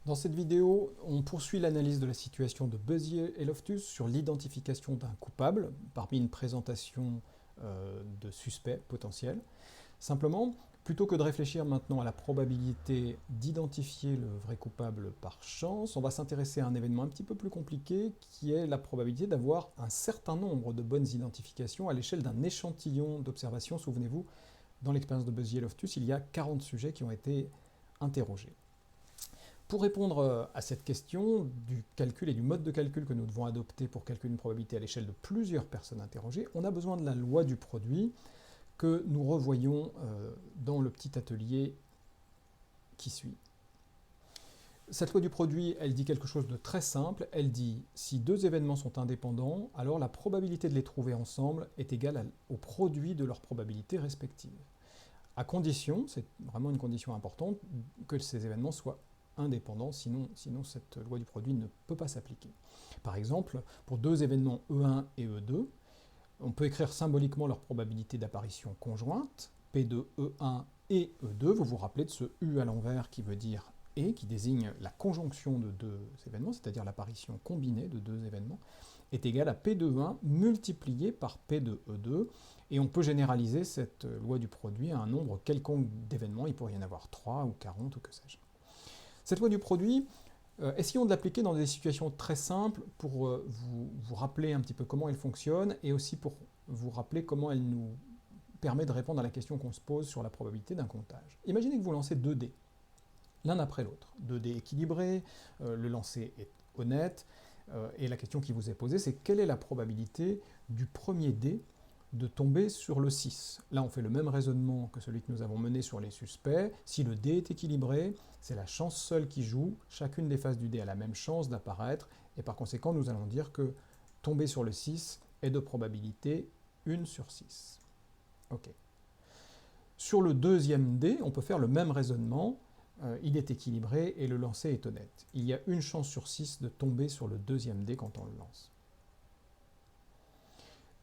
Dans cette vidéo, on poursuit l'analyse de la situation de Bézier et Loftus sur l'identification d'un coupable parmi une présentation de suspects potentiels. Simplement, plutôt que de réfléchir maintenant à la probabilité d'identifier le vrai coupable par chance, on va s'intéresser à un événement un petit peu plus compliqué qui est la probabilité d'avoir un certain nombre de bonnes identifications à l'échelle d'un échantillon d'observation. Souvenez-vous, dans l'expérience de Bézier et Loftus, il y a 40 sujets qui ont été interrogés. Pour répondre à cette question du calcul et du mode de calcul que nous devons adopter pour calculer une probabilité à l'échelle de plusieurs personnes interrogées, on a besoin de la loi du produit que nous revoyons dans le petit atelier qui suit. Cette loi du produit, elle dit quelque chose de très simple. Elle dit, si deux événements sont indépendants, alors la probabilité de les trouver ensemble est égale au produit de leurs probabilités respectives. À condition, c'est vraiment une condition importante, que ces événements soient indépendants, sinon cette loi du produit ne peut pas s'appliquer. Par exemple, pour deux événements E1 et E2, on peut écrire symboliquement leur probabilité d'apparition conjointe, P de E1 et E2. Vous vous rappelez de ce U à l'envers qui veut dire et, qui désigne la conjonction de deux événements, c'est-à-dire l'apparition combinée de deux événements, est égal à P de E1 multiplié par P de E2. Et on peut généraliser cette loi du produit à un nombre quelconque d'événements. Il pourrait y en avoir 3 ou 40 ou que sais-je. Cette loi du produit, essayons de l'appliquer dans des situations très simples pour vous rappeler un petit peu comment elle fonctionne et aussi pour vous rappeler comment elle nous permet de répondre à la question qu'on se pose sur la probabilité d'un comptage. Imaginez que vous lancez 2 dés, l'un après l'autre. 2 dés équilibrés, le lancer est honnête, et la question qui vous est posée, c'est quelle est la probabilité du premier dé de tomber sur le 6. Là, on fait le même raisonnement que celui que nous avons mené sur les suspects. Si le dé est équilibré, c'est la chance seule qui joue. Chacune des faces du dé a la même chance d'apparaître. Et par conséquent, nous allons dire que tomber sur le 6 est de probabilité 1 sur 6. Ok. Sur le deuxième dé, on peut faire le même raisonnement. Il est équilibré et le lancer est honnête. Il y a une chance sur 6 de tomber sur le deuxième dé quand on le lance.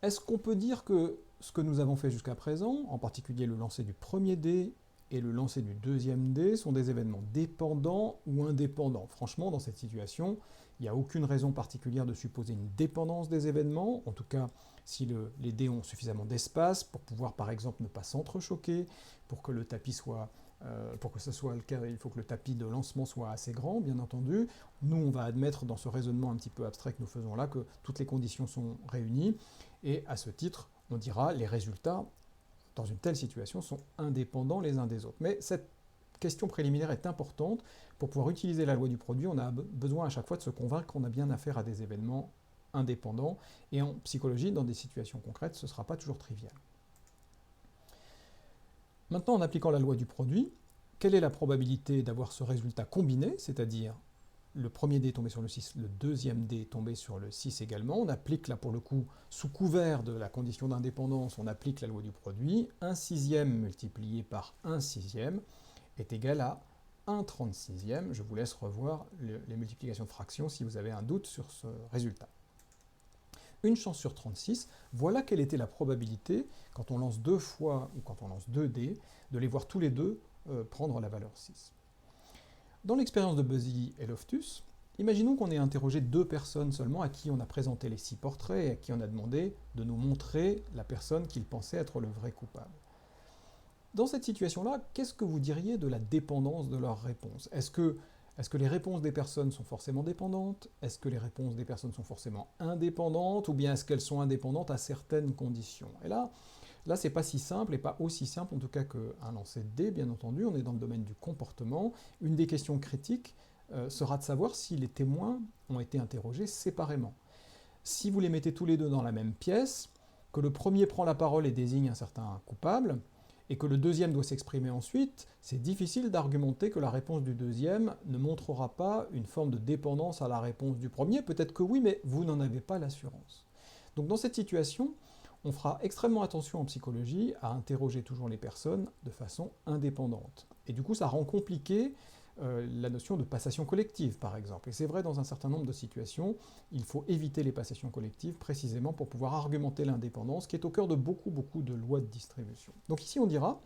Est-ce qu'on peut dire que ce que nous avons fait jusqu'à présent, en particulier le lancer du premier dé et le lancer du deuxième dé, sont des événements dépendants ou indépendants? Franchement, dans cette situation, il n'y a aucune raison particulière de supposer une dépendance des événements, en tout cas si les dés ont suffisamment d'espace pour pouvoir par exemple ne pas s'entrechoquer, pour que le tapis soit... pour que ce soit le cas, il faut que le tapis de lancement soit assez grand, bien entendu. Nous, on va admettre dans ce raisonnement un petit peu abstrait que nous faisons là que toutes les conditions sont réunies, et à ce titre, on dira les résultats dans une telle situation sont indépendants les uns des autres. Mais cette question préliminaire est importante. Pour pouvoir utiliser la loi du produit, on a besoin à chaque fois de se convaincre qu'on a bien affaire à des événements indépendants, et en psychologie, dans des situations concrètes, ce ne sera pas toujours trivial. Maintenant, en appliquant la loi du produit, quelle est la probabilité d'avoir ce résultat combiné, c'est-à-dire le premier dé tombé sur le 6, le deuxième dé tombé sur le 6 également? On applique là pour le coup, sous couvert de la condition d'indépendance, on applique la loi du produit. 1 sixième multiplié par 1 sixième est égal à 1 36e. Je vous laisse revoir les multiplications de fractions si vous avez un doute sur ce résultat. Une chance sur 36, voilà quelle était la probabilité, quand on lance 2 fois ou quand on lance 2 dés, de les voir tous les deux prendre la valeur 6. Dans l'expérience de Bézier et Loftus, imaginons qu'on ait interrogé 2 personnes seulement à qui on a présenté les 6 portraits et à qui on a demandé de nous montrer la personne qu'ils pensaient être le vrai coupable. Dans cette situation-là, qu'est-ce que vous diriez de la dépendance de leurs réponses? Est-ce que les réponses des personnes sont forcément dépendantes? Est-ce que les réponses des personnes sont forcément indépendantes? Ou bien est-ce qu'elles sont indépendantes à certaines conditions? Et là c'est pas si simple, et pas aussi simple en tout cas qu'un lancer de dés, bien entendu. On est dans le domaine du comportement. Une des questions critiques sera de savoir si les témoins ont été interrogés séparément. Si vous les mettez tous les deux dans la même pièce, que le premier prend la parole et désigne un certain coupable, et que le deuxième doit s'exprimer ensuite, c'est difficile d'argumenter que la réponse du deuxième ne montrera pas une forme de dépendance à la réponse du premier. Peut-être que oui, mais vous n'en avez pas l'assurance. Donc dans cette situation, on fera extrêmement attention en psychologie à interroger toujours les personnes de façon indépendante. Et du coup, ça rend compliqué la notion de passation collective, par exemple. Et c'est vrai dans un certain nombre de situations, il faut éviter les passations collectives précisément pour pouvoir argumenter l'indépendance, qui est au cœur de beaucoup de lois de distribution. Donc ici, on dira,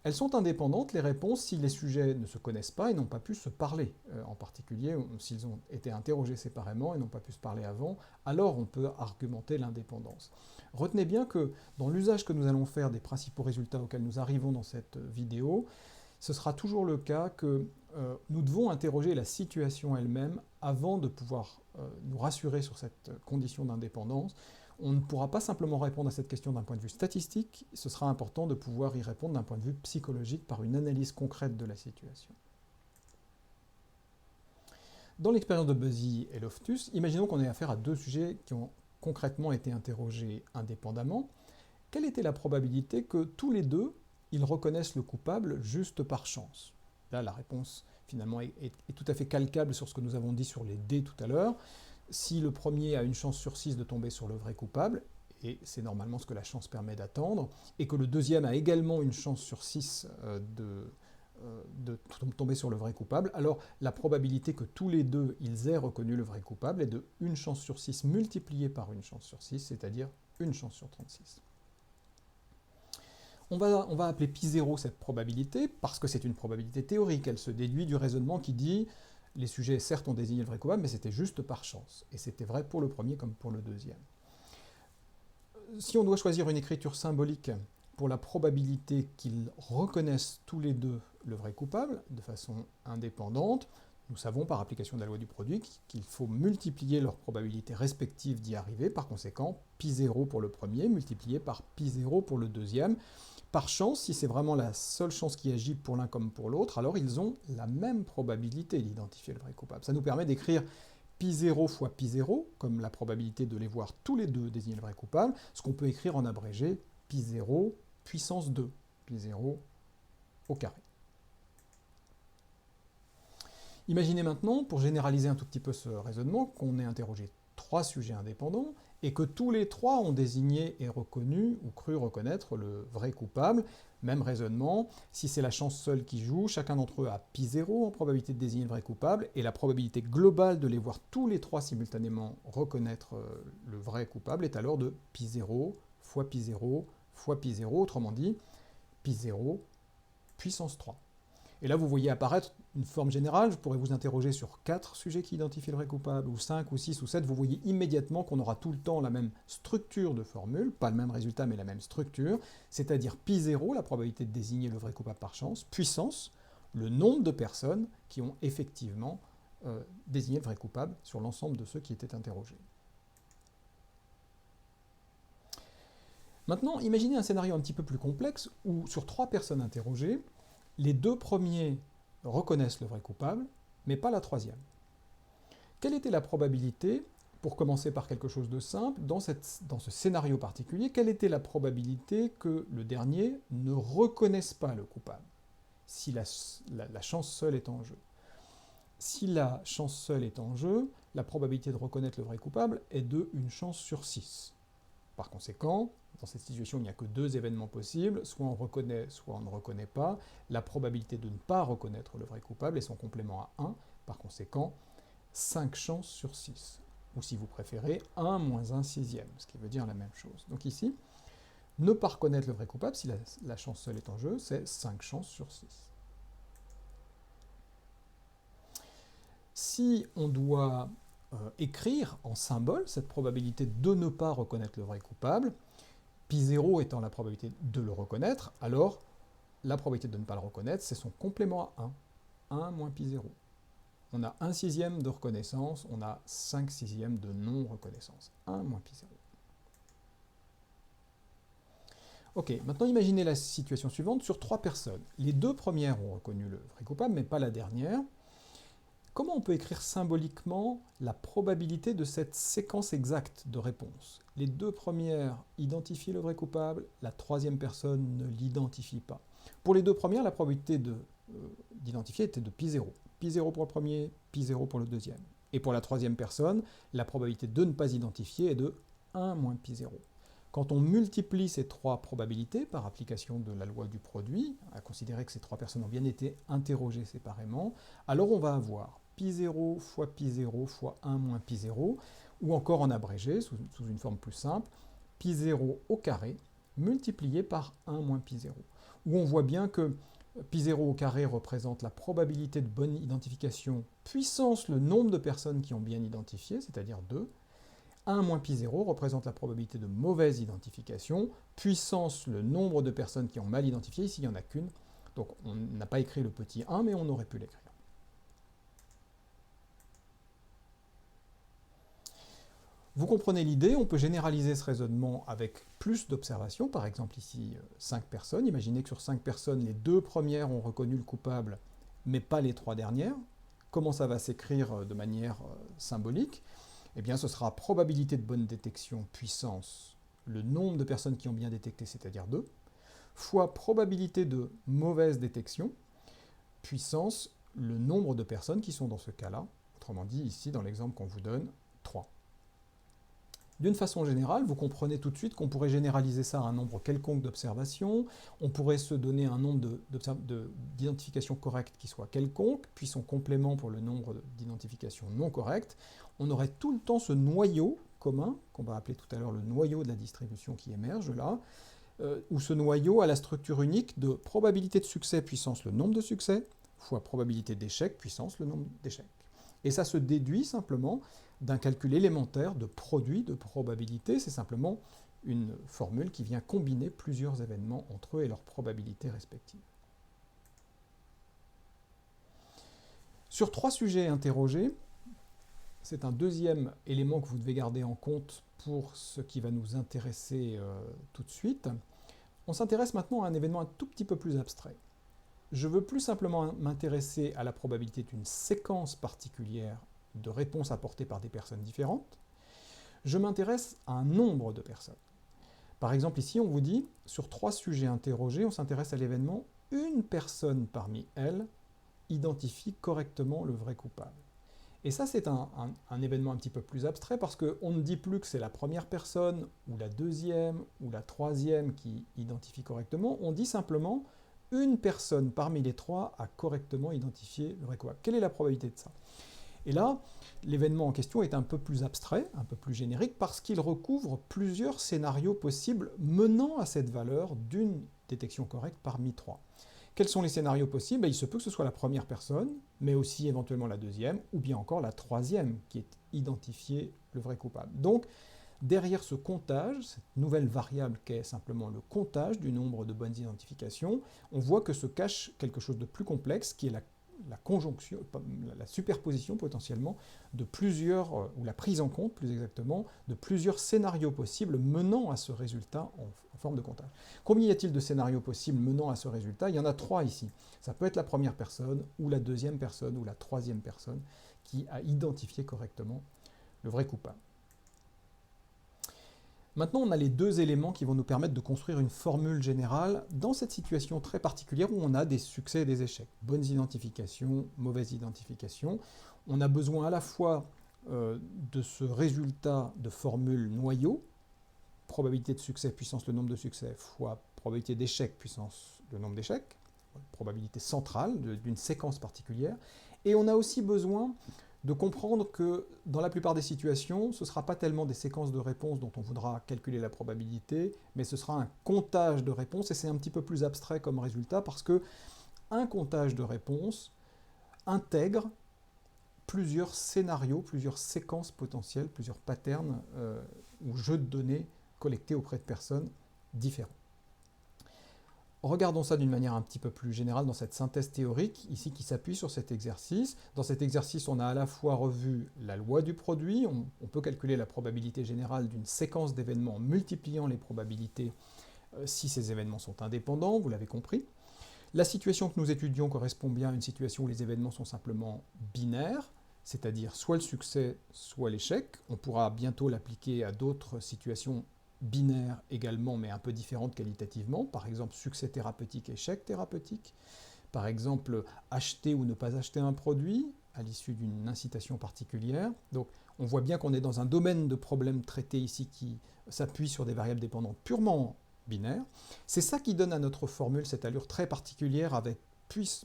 Elles sont indépendantes, les réponses, si les sujets ne se connaissent pas et n'ont pas pu se parler, en particulier s'ils ont été interrogés séparément et n'ont pas pu se parler avant, alors on peut argumenter l'indépendance. Retenez bien que dans l'usage que nous allons faire des principaux résultats auxquels nous arrivons dans cette vidéo, ce sera toujours le cas que nous devons interroger la situation elle-même avant de pouvoir nous rassurer sur cette condition d'indépendance. On ne pourra pas simplement répondre à cette question d'un point de vue statistique, ce sera important de pouvoir y répondre d'un point de vue psychologique par une analyse concrète de la situation. Dans l'expérience de Buzzy et Loftus, imaginons qu'on ait affaire à deux sujets qui ont concrètement été interrogés indépendamment. Quelle était la probabilité que tous les deux, ils reconnaissent le coupable juste par chance? Là, la réponse finalement est tout à fait calquable sur ce que nous avons dit sur les dés tout à l'heure. Si le premier a une chance sur 6 de tomber sur le vrai coupable, et c'est normalement ce que la chance permet d'attendre, et que le deuxième a également une chance sur 6 de tomber sur le vrai coupable, alors la probabilité que tous les deux ils aient reconnu le vrai coupable est de 1 chance sur 6 multipliée par 1 chance sur 6, c'est-à-dire 1 chance sur 36. On va appeler pi0 cette probabilité, parce que c'est une probabilité théorique, elle se déduit du raisonnement qui dit les sujets certes ont désigné le vrai coupable, mais c'était juste par chance, et c'était vrai pour le premier comme pour le deuxième. Si on doit choisir une écriture symbolique pour la probabilité qu'ils reconnaissent tous les deux le vrai coupable, de façon indépendante, nous savons par application de la loi du produit qu'il faut multiplier leurs probabilités respectives d'y arriver, par conséquent, pi0 pour le premier, multiplié par pi0 pour le deuxième. Par chance, si c'est vraiment la seule chance qui agit pour l'un comme pour l'autre, alors ils ont la même probabilité d'identifier le vrai coupable. Ça nous permet d'écrire pi0 fois pi0, comme la probabilité de les voir tous les deux désigner le vrai coupable, ce qu'on peut écrire en abrégé pi0 puissance 2, pi0 au carré. Imaginez maintenant, pour généraliser un tout petit peu ce raisonnement, qu'on ait interrogé 3 sujets indépendants et que tous les 3 ont désigné et reconnu ou cru reconnaître le vrai coupable. Même raisonnement, si c'est la chance seule qui joue, chacun d'entre eux a pi0 en probabilité de désigner le vrai coupable, et la probabilité globale de les voir tous les 3 simultanément reconnaître le vrai coupable est alors de pi0 fois pi0 fois pi0, autrement dit, pi0 puissance 3. Et là, vous voyez apparaître une forme générale, je pourrais vous interroger sur 4 sujets qui identifient le vrai coupable, ou 5, ou 6, ou 7, vous voyez immédiatement qu'on aura tout le temps la même structure de formule, pas le même résultat, mais la même structure, c'est-à-dire pi0, la probabilité de désigner le vrai coupable par chance, puissance, le nombre de personnes qui ont effectivement désigné le vrai coupable sur l'ensemble de ceux qui étaient interrogés. Maintenant, imaginez un scénario un petit peu plus complexe, où sur 3 personnes interrogées, les 2 premiers reconnaissent le vrai coupable, mais pas la troisième. Quelle était la probabilité, pour commencer par quelque chose de simple, dans ce scénario particulier, quelle était la probabilité que le dernier ne reconnaisse pas le coupable, si la chance seule est en jeu? Si la chance seule est en jeu, la probabilité de reconnaître le vrai coupable est de 1 chance sur 6. Par conséquent, dans cette situation, il n'y a que 2 événements possibles, soit on reconnaît, soit on ne reconnaît pas. La probabilité de ne pas reconnaître le vrai coupable est son complément à 1, par conséquent, 5 chances sur 6. Ou si vous préférez, 1 moins 1 sixième, ce qui veut dire la même chose. Donc ici, ne pas reconnaître le vrai coupable, si la chance seule est en jeu, c'est 5 chances sur 6. Si on doit écrire en symbole cette probabilité de ne pas reconnaître le vrai coupable, pi0 étant la probabilité de le reconnaître, alors la probabilité de ne pas le reconnaître, c'est son complément à 1, 1 moins pi0. On a 1 sixième de reconnaissance, on a 5 sixièmes de non-reconnaissance, 1 moins pi0. Ok, maintenant imaginez la situation suivante sur 3 personnes. Les 2 premières ont reconnu le vrai coupable, mais pas la dernière. Comment on peut écrire symboliquement la probabilité de cette séquence exacte de réponses? Les 2 premières identifient le vrai coupable, la troisième personne ne l'identifie pas. Pour les 2 premières, la probabilité d'identifier était de pi0. Pi0 pour le premier, pi0 pour le deuxième. Et pour la troisième personne, la probabilité de ne pas identifier est de 1 moins pi0. Quand on multiplie ces 3 probabilités par application de la loi du produit, à considérer que ces 3 personnes ont bien été interrogées séparément, alors on va avoir pi0 fois pi0 fois 1 moins pi0, ou encore en abrégé, sous une forme plus simple, pi0 au carré, multiplié par 1 moins pi0. où on voit bien que pi0 au carré représente la probabilité de bonne identification puissance le nombre de personnes qui ont bien identifié, c'est-à-dire 2. 1 moins pi0 représente la probabilité de mauvaise identification puissance le nombre de personnes qui ont mal identifié. Ici, il n'y en a qu'une. Donc on n'a pas écrit le petit 1, mais on aurait pu l'écrire. Vous comprenez l'idée, on peut généraliser ce raisonnement avec plus d'observations, par exemple ici 5 personnes. Imaginez que sur 5 personnes, les 2 premières ont reconnu le coupable, mais pas les 3 dernières. Comment ça va s'écrire de manière symbolique? Eh bien ce sera probabilité de bonne détection puissance le nombre de personnes qui ont bien détecté, c'est-à-dire 2, fois probabilité de mauvaise détection puissance le nombre de personnes qui sont dans ce cas-là. Autrement dit, ici, dans l'exemple qu'on vous donne, 3. D'une façon générale, vous comprenez tout de suite qu'on pourrait généraliser ça à un nombre quelconque d'observations, on pourrait se donner un nombre d'identifications correctes qui soit quelconque, puis son complément pour le nombre d'identifications non correctes. On aurait tout le temps ce noyau commun, qu'on va appeler tout à l'heure le noyau de la distribution qui émerge là, où ce noyau a la structure unique de probabilité de succès puissance le nombre de succès, fois probabilité d'échec puissance le nombre d'échecs. Et ça se déduit simplement d'un calcul élémentaire de produit de probabilité. C'est simplement une formule qui vient combiner plusieurs événements entre eux et leurs probabilités respectives. Sur 3 sujets interrogés, c'est un deuxième élément que vous devez garder en compte pour ce qui va nous intéresser tout de suite. On s'intéresse maintenant à un événement un tout petit peu plus abstrait. Je veux plus simplement m'intéresser à la probabilité d'une séquence particulière de réponses apportées par des personnes différentes. Je m'intéresse à un nombre de personnes. Par exemple, ici, on vous dit, sur 3 sujets interrogés, on s'intéresse à l'événement « une personne parmi elles identifie correctement le vrai coupable ». Et ça, c'est un événement un petit peu plus abstrait parce qu'on ne dit plus que c'est la première personne, ou la deuxième, ou la troisième qui identifie correctement. On dit simplement « une personne parmi les 3 a correctement identifié le vrai coupable ». Quelle est la probabilité de ça? Et là, l'événement en question est un peu plus abstrait, un peu plus générique, parce qu'il recouvre plusieurs scénarios possibles menant à cette valeur d'une détection correcte parmi 3. Quels sont les scénarios possibles? Il se peut que ce soit la première personne, mais aussi éventuellement la deuxième, ou bien encore la troisième qui ait identifié le vrai coupable. Donc, derrière ce comptage, cette nouvelle variable qu'est simplement le comptage du nombre de bonnes identifications, on voit que se cache quelque chose de plus complexe, qui est la conjonction, la superposition potentiellement de plusieurs, ou la prise en compte plus exactement, de plusieurs scénarios possibles menant à ce résultat en forme de comptage. Combien y a-t-il de scénarios possibles menant à ce résultat? Il y en a 3 ici. Ça peut être la première personne, ou la deuxième personne, ou la troisième personne qui a identifié correctement le vrai coupable. Maintenant, on a les 2 éléments qui vont nous permettre de construire une formule générale dans cette situation très particulière où on a des succès et des échecs. Bonnes identifications, mauvaises identifications. On a besoin à la fois de ce résultat de formule noyau, probabilité de succès puissance le nombre de succès fois probabilité d'échec puissance le nombre d'échecs, probabilité centrale d'une séquence particulière. Et on a aussi besoin de comprendre que dans la plupart des situations, ce ne sera pas tellement des séquences de réponses dont on voudra calculer la probabilité, mais ce sera un comptage de réponses, et c'est un petit peu plus abstrait comme résultat, parce que un comptage de réponses intègre plusieurs scénarios, plusieurs séquences potentielles, plusieurs patterns ou jeux de données collectés auprès de personnes différentes. Regardons ça d'une manière un petit peu plus générale dans cette synthèse théorique, ici qui s'appuie sur cet exercice. Dans cet exercice, on a à la fois revu la loi du produit, on peut calculer la probabilité générale d'une séquence d'événements en multipliant les probabilités si ces événements sont indépendants, vous l'avez compris. La situation que nous étudions correspond bien à une situation où les événements sont simplement binaires, c'est-à-dire soit le succès, soit l'échec. On pourra bientôt l'appliquer à d'autres situations binaires également, mais un peu différentes qualitativement. Par exemple, succès thérapeutique, échec thérapeutique. Par exemple, acheter ou ne pas acheter un produit à l'issue d'une incitation particulière. Donc, on voit bien qu'on est dans un domaine de problèmes traités ici qui s'appuie sur des variables dépendantes purement binaires. C'est ça qui donne à notre formule cette allure très particulière avec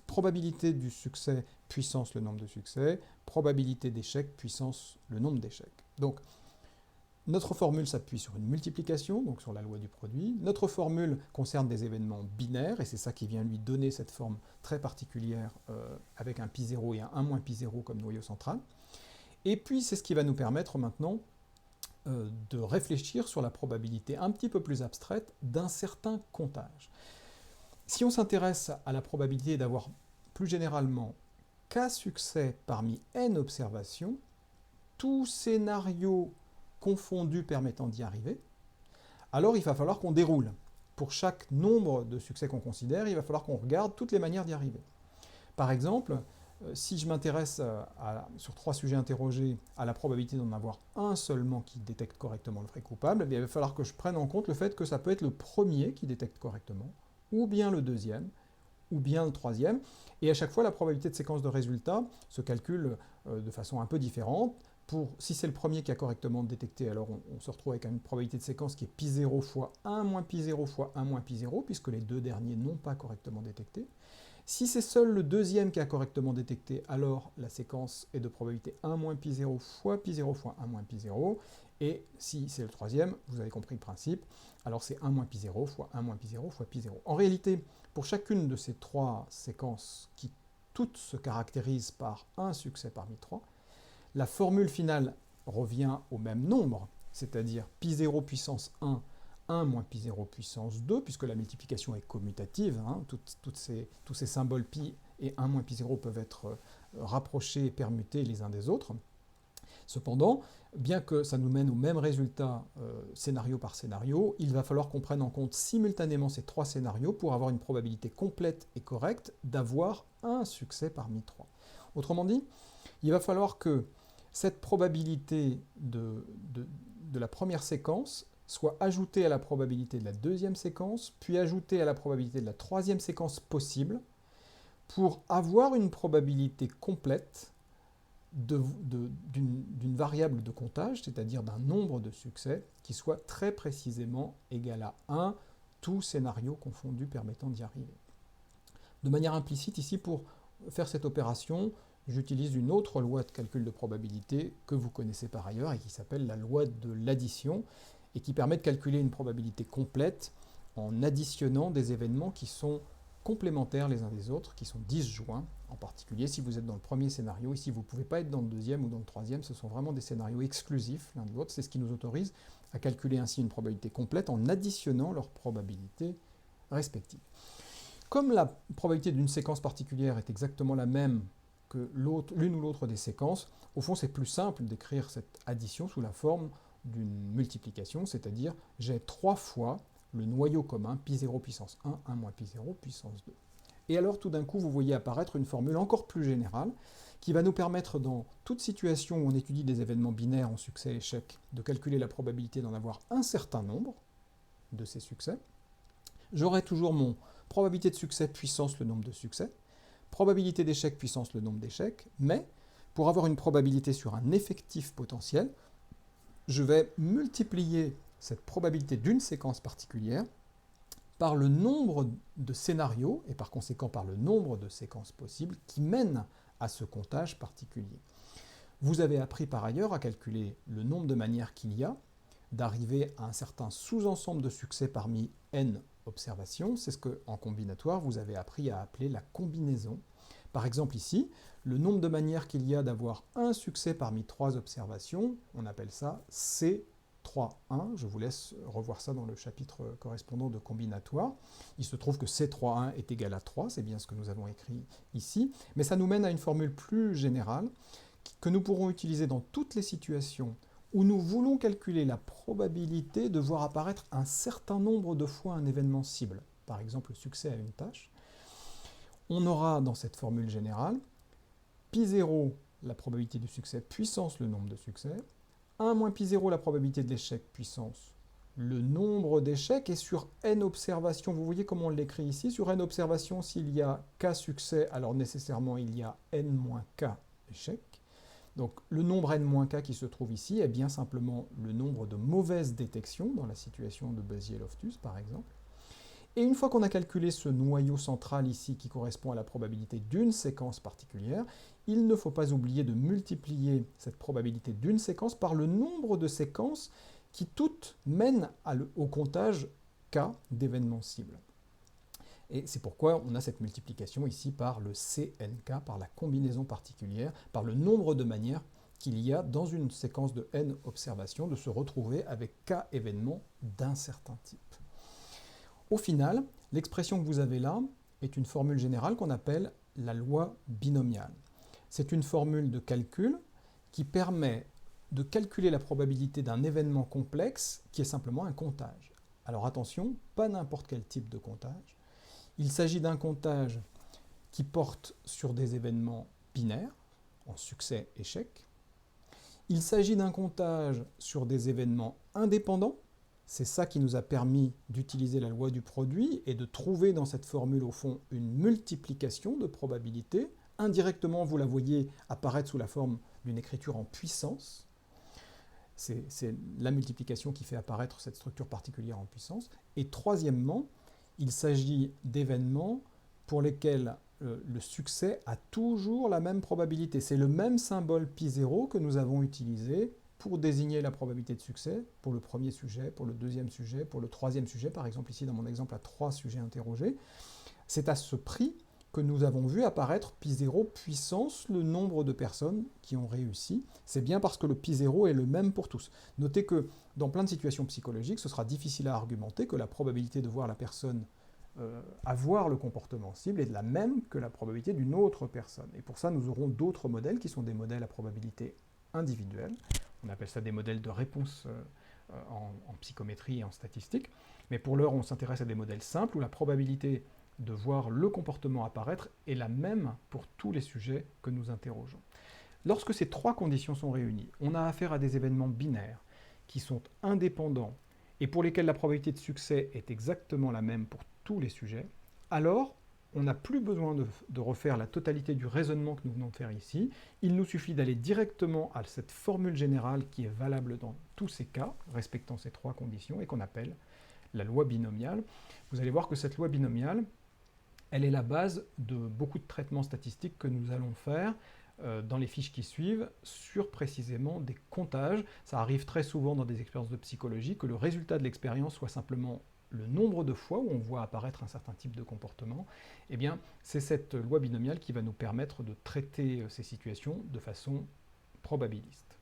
probabilité du succès puissance le nombre de succès, probabilité d'échec puissance le nombre d'échecs. Donc, Notre formule s'appuie sur une multiplication, donc sur la loi du produit. Notre formule concerne des événements binaires, et c'est ça qui vient lui donner cette forme très particulière avec un π0 et un 1 moins π0 comme noyau central. Et puis c'est ce qui va nous permettre maintenant de réfléchir sur la probabilité un petit peu plus abstraite d'un certain comptage. Si on s'intéresse à la probabilité d'avoir plus généralement k succès parmi n observations, tout scénario confondu permettant d'y arriver, alors il va falloir qu'on déroule. Pour chaque nombre de succès qu'on considère, il va falloir qu'on regarde toutes les manières d'y arriver. Par exemple, si je m'intéresse sur 3 sujets interrogés à la probabilité d'en avoir un seulement qui détecte correctement le vrai coupable, eh bien, il va falloir que je prenne en compte le fait que ça peut être le premier qui détecte correctement, ou bien le deuxième, ou bien le troisième. Et à chaque fois, la probabilité de séquence de résultats se calcule de façon un peu différente. Si c'est le premier qui a correctement détecté, alors on se retrouve avec une probabilité de séquence qui est π0 fois 1 moins π0 fois 1 moins π0, puisque les deux derniers n'ont pas correctement détecté. Si c'est seul le deuxième qui a correctement détecté, alors la séquence est de probabilité 1 moins π0 fois π0 fois 1 moins π0. Et si c'est le troisième, vous avez compris le principe, alors c'est 1 moins π0 fois 1 moins π0 fois π0. En réalité, pour chacune de ces 3 séquences qui toutes se caractérisent par un succès parmi 3, la formule finale revient au même nombre, c'est-à-dire π0 puissance 1, 1 moins π0 puissance 2, puisque la multiplication est commutative, hein, tous ces symboles π et 1 moins π0 peuvent être rapprochés et permutés les uns des autres. Cependant, bien que ça nous mène au même résultat scénario par scénario, il va falloir qu'on prenne en compte simultanément ces 3 scénarios pour avoir une probabilité complète et correcte d'avoir un succès parmi 3. Autrement dit, il va falloir que cette probabilité de la première séquence soit ajoutée à la probabilité de la deuxième séquence, puis ajoutée à la probabilité de la troisième séquence possible, pour avoir une probabilité complète d'une variable de comptage, c'est-à-dire d'un nombre de succès, qui soit très précisément égal à 1, tout scénario confondu permettant d'y arriver. De manière implicite, ici, pour faire cette opération, j'utilise une autre loi de calcul de probabilité que vous connaissez par ailleurs et qui s'appelle la loi de l'addition et qui permet de calculer une probabilité complète en additionnant des événements qui sont complémentaires les uns des autres, qui sont disjoints, en particulier si vous êtes dans le premier scénario et si vous ne pouvez pas être dans le deuxième ou dans le troisième, ce sont vraiment des scénarios exclusifs l'un de l'autre, c'est ce qui nous autorise à calculer ainsi une probabilité complète en additionnant leurs probabilités respectives. Comme la probabilité d'une séquence particulière est exactement la même que l'une ou l'autre des séquences, au fond c'est plus simple d'écrire cette addition sous la forme d'une multiplication, c'est-à-dire j'ai 3 fois le noyau commun π0 puissance 1, 1 moins π0 puissance 2. Et alors tout d'un coup vous voyez apparaître une formule encore plus générale qui va nous permettre dans toute situation où on étudie des événements binaires en succès-échec de calculer la probabilité d'en avoir un certain nombre de ces succès. J'aurai toujours mon probabilité de succès puissance le nombre de succès, probabilité d'échec puissance le nombre d'échecs, mais pour avoir une probabilité sur un effectif potentiel, je vais multiplier cette probabilité d'une séquence particulière par le nombre de scénarios, et par conséquent par le nombre de séquences possibles qui mènent à ce comptage particulier. Vous avez appris par ailleurs à calculer le nombre de manières qu'il y a d'arriver à un certain sous-ensemble de succès parmi n observations. C'est ce que, en combinatoire, vous avez appris à appeler la combinaison. Par exemple ici, le nombre de manières qu'il y a d'avoir un succès parmi 3 observations, on appelle ça C3,1. Je vous laisse revoir ça dans le chapitre correspondant de combinatoire. Il se trouve que C3,1 est égal à 3, c'est bien ce que nous avons écrit ici, mais ça nous mène à une formule plus générale que nous pourrons utiliser dans toutes les situations où nous voulons calculer la probabilité de voir apparaître un certain nombre de fois un événement cible, par exemple le succès à une tâche. On aura dans cette formule générale π0 la probabilité du succès puissance le nombre de succès, 1 moins π0 la probabilité de l'échec puissance le nombre d'échecs, et sur n observations, vous voyez comment on l'écrit ici, sur n observations, s'il y a k succès, alors nécessairement il y a n moins k échecs. Donc le nombre n-k qui se trouve ici est bien simplement le nombre de mauvaises détections dans la situation de Bézier-Loftus par exemple. Et une fois qu'on a calculé ce noyau central ici qui correspond à la probabilité d'une séquence particulière, il ne faut pas oublier de multiplier cette probabilité d'une séquence par le nombre de séquences qui toutes mènent au comptage K d'événements cibles. Et c'est pourquoi on a cette multiplication ici par le CNK, par la combinaison particulière, par le nombre de manières qu'il y a dans une séquence de n observations de se retrouver avec K événements d'un certain type. Au final, l'expression que vous avez là est une formule générale qu'on appelle la loi binomiale. C'est une formule de calcul qui permet de calculer la probabilité d'un événement complexe qui est simplement un comptage. Alors attention, pas n'importe quel type de comptage. Il s'agit d'un comptage qui porte sur des événements binaires, en succès-échec. Il s'agit d'un comptage sur des événements indépendants. C'est ça qui nous a permis d'utiliser la loi du produit et de trouver dans cette formule, au fond, une multiplication de probabilités. Indirectement, vous la voyez apparaître sous la forme d'une écriture en puissance. C'est la multiplication qui fait apparaître cette structure particulière en puissance. Et troisièmement, il s'agit d'événements pour lesquels le succès a toujours la même probabilité. C'est le même symbole π0 que nous avons utilisé pour désigner la probabilité de succès pour le premier sujet, pour le deuxième sujet, pour le troisième sujet, par exemple ici dans mon exemple à 3 sujets interrogés. C'est à ce prix que nous avons vu apparaître π0 puissance le nombre de personnes qui ont réussi. C'est bien parce que le π0 est le même pour tous. Notez que dans plein de situations psychologiques, ce sera difficile à argumenter que la probabilité de voir la personne avoir le comportement cible est la même que la probabilité d'une autre personne. Et pour ça, nous aurons d'autres modèles qui sont des modèles à probabilité individuelle. On appelle ça des modèles de réponse en psychométrie et en statistique. Mais pour l'heure, on s'intéresse à des modèles simples où la probabilité de voir le comportement apparaître est la même pour tous les sujets que nous interrogeons. Lorsque ces trois conditions sont réunies, on a affaire à des événements binaires qui sont indépendants et pour lesquels la probabilité de succès est exactement la même pour tous les sujets, alors on n'a plus besoin de refaire la totalité du raisonnement que nous venons de faire ici. Il nous suffit d'aller directement à cette formule générale qui est valable dans tous ces cas, respectant ces trois conditions, et qu'on appelle la loi binomiale. Vous allez voir que cette loi binomiale, elle est la base de beaucoup de traitements statistiques que nous allons faire dans les fiches qui suivent sur précisément des comptages. Ça arrive très souvent dans des expériences de psychologie que le résultat de l'expérience soit simplement le nombre de fois où on voit apparaître un certain type de comportement. Eh bien, c'est cette loi binomiale qui va nous permettre de traiter ces situations de façon probabiliste.